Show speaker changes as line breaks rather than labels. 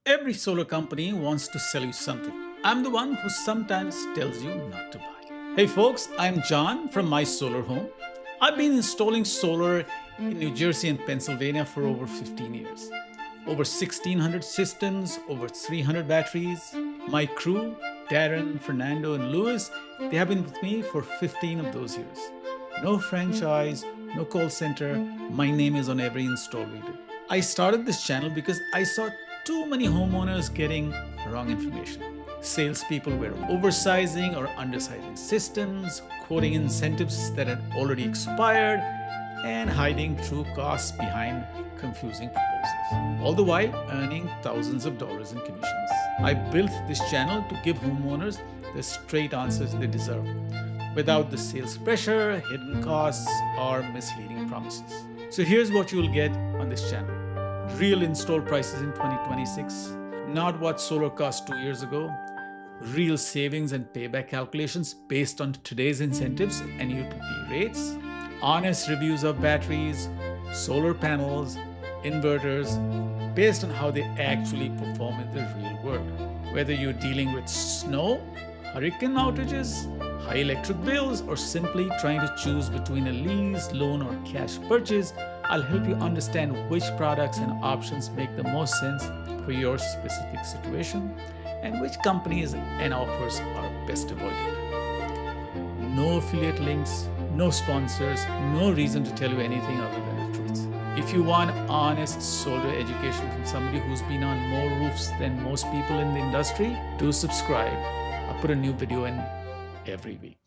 Every solar company wants to sell you something. I'm the one who sometimes tells you not to buy. Hey folks, I'm John from MySolarHome. I've been installing solar in New Jersey and Pennsylvania for over 15 years. Over 1,600 systems, over 300 batteries. My crew, Darren, Fernando, and Louis, they have been with me for 15 of those years. No franchise, no call center. My name is on every install we do. I started this channel because I saw too many homeowners getting wrong information. Salespeople were oversizing or undersizing systems, quoting incentives that had already expired, and hiding true costs behind confusing proposals, all the while earning thousands of dollars in commissions. I built this channel to give homeowners the straight answers they deserve, without the sales pressure, hidden costs, or misleading promises. So here's what you'll get on this channel. Real install prices in 2026, not what solar cost 2 years ago. Real savings and payback calculations based on today's incentives and utility rates. Honest reviews of batteries, solar panels, inverters, based on how they actually perform in the real world. Whether you're dealing with snow, hurricane outages, high electric bills, or simply trying to choose between a lease, loan, or cash purchase, I'll help you understand which products and options make the most sense for your specific situation and which companies and offers are best avoided. No affiliate links, no sponsors, no reason to tell you anything other than the truth. If you want honest solar education from somebody who's been on more roofs than most people in the industry, do subscribe. I'll put a new video in every week.